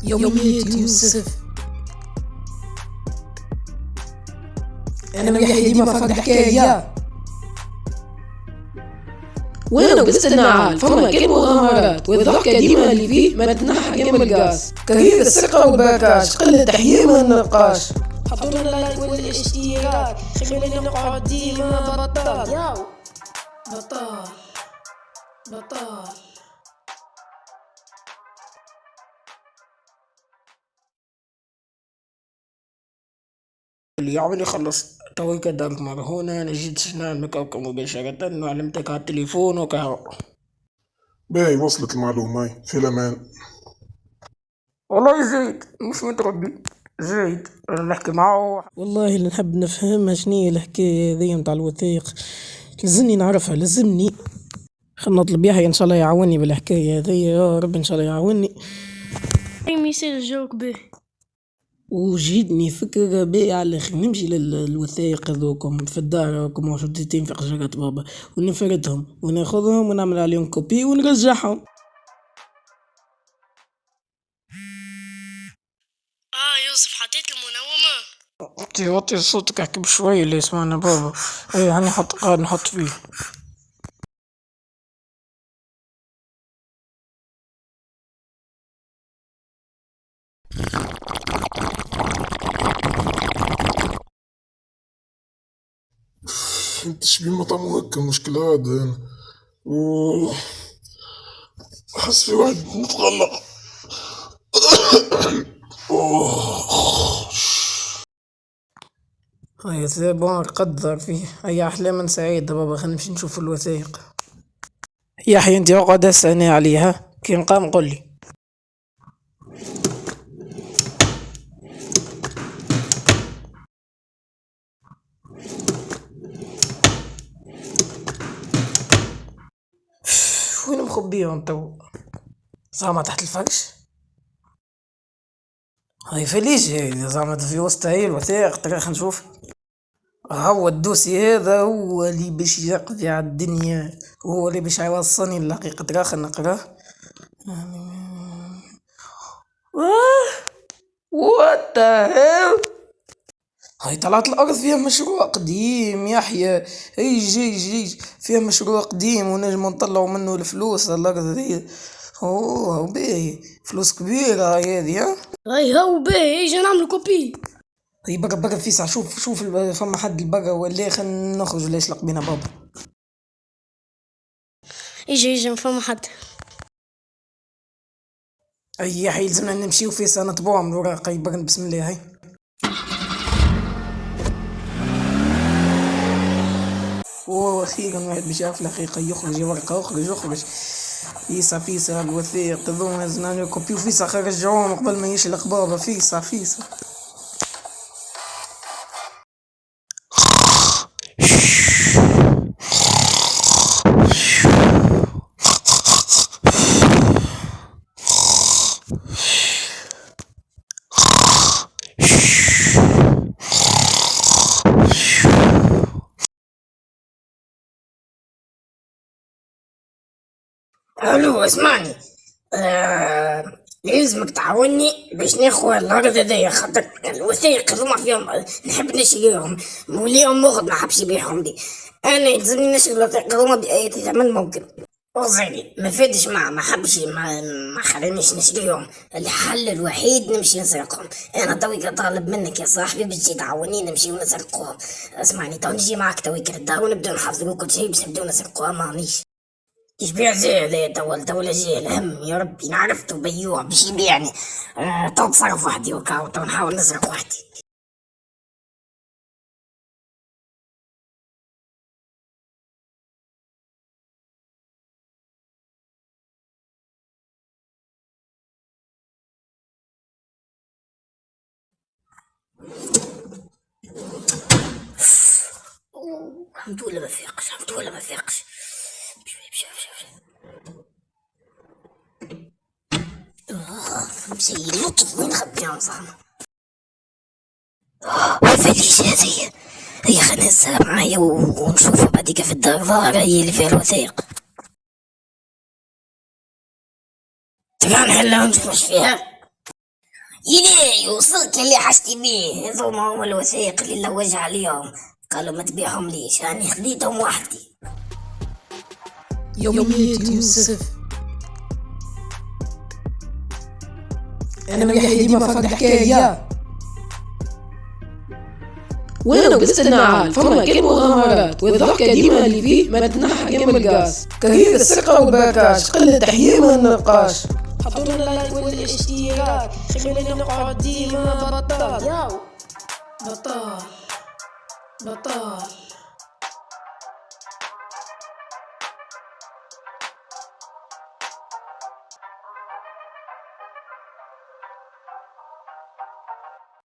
يومية يوسف. أنا ويحيى ديما فاقد حكاية. وأنا وقست النعال فما كان مغامرات، والضحكة ديما اللي فيه ما تنحى جنب القاس. كرير السرقة والبركاش، قلة تحية ما نلقاش. حطونا اللايك والاشتراك، خلينا نقعد ديما بطال. ياو بطال بطال. اللي يعمل يخلص تويك دارك مرهونة. أنا جيت شنان مكوكب مباشرة وعلمتك على التليفون وكهو. باهي وصلت المعلومة هاي في الأمان. والله زيد مش متربي زيد أنا نحكي معه. والله اللي نحب نفهمها شنيا الحكاية ذي متاع الوثائق، لازمني نعرفها لازمني. خلنا نطلب يحيى إن شاء الله يعاوني بالحكاية هذي، يا رب إن شاء الله يعاوني. أي ميساج جاوك به. وجدني فكرة باهية على الآخر، نمشي للوثائق هذوكم في الدار راكم موجودين في حجرات بابا، ونفردهم وناخذهم ونعمل عليهم كوبي ونرجعهم. يوسف حطيت المنومة. وطي صوتك احكي بشوي اللي يسمعنا بابا. اي يعني حط قاعد نحط فيه. انت شبي مطعم هكا المشكلة هذا أنا أحس في واحد متغلق. هيا سي بون قدر فيه، هيا أحلام سعيدة بابا. خلينا نمشي نشوف الوثائق. يحيى انت اقعد اسألني عليها كي نقام قولي. وين مخبيهم تو؟ زعما تحت الفرش؟ هاي فليش هاي زعما في وسط هاي الوثائق. ترى خلينا نشوف. هو الدوسي هذا هو اللي باش يقضي على الدنيا، هو اللي باش يوصلني للحقيقة. ترى خلينا نقراه. وات ذا هيل. هاي طلعت الأرض فيها مشروع قديم يحيى. يجي فيها مشروع قديم ونجم نطلعوا منه الفلوس. الأرض ذي اوه باهي فلوس كبيرة هذي. ها هاو باهي اجي نعمل كوبي. هي بقى في ساعة. شوف فما حد البقى ولا خلينا نخرج ولا يشلق بينا بابا. اجي فما حد. اي يحيى لازمنا نمشيو في سنة نتبوع من الوراق. بقى بسم الله. هاي واخيرا واحد باش يعرف الحقيقة. يخرج ورقة اخرج. فيسا الوثائق ذوما لازمنا كوبيو. فيسا خرجوهم قبل ما يشلق بابا. فيسا الو اسمعني. لازمك تعاوني باش ناخذ الارض هذيا، خاطر الوثائق هذوما فيهم نحب نشريهم. موليهم مغد ما حبش يبيعهم لي. انا يلزمني نشري الوثائق هذوما باي ثمن ممكن. وزيني ما فادش ما حبش ما خلانيش نشريهم. الحل الوحيد نمشي نسرقهم. انا تويك طالب منك يا صاحبي باش تجي تعاوني نمشي ونسرقوهم. اسمعني تو نجي معك تويك للدار ونبداو نحضروا كل شيء باش نبداو نسرقوها. مانيش يبيع زي هذا دولة زي الهم يا ربي نعرفته بيوع باش يبيعني. تو نتصرف وحدي وكاو تو نحاول نسرق وحدي. الحمد لله ما فيقش. مسيي لطف وين خبيهم زعما. وفليش هذه هي خلينا نهزها معايا ونشوفها بعديك في الدار. ظاهرة هي اللي فيها الوثائق. تبع نحلها ونشوف فيها. يلي وصلت اللي حشتي بيه، هذوما هما الوثائق اللي لوج عليهم، قالوا ما تبيعهم ليش، راني خديتهم وحدي. يوميات يوسف. أنا ويحيى ديما فاق الحكاية، وانا وقست النعال فما كان مغامرات، والضحكة ديما اللي فيه ما تنحى يم القاس. كهير السرقة والباكاش، قلة تحية من النقاش. حطونا اللايك والاشتراك، خلينا نقعد ديما بطال. بطال.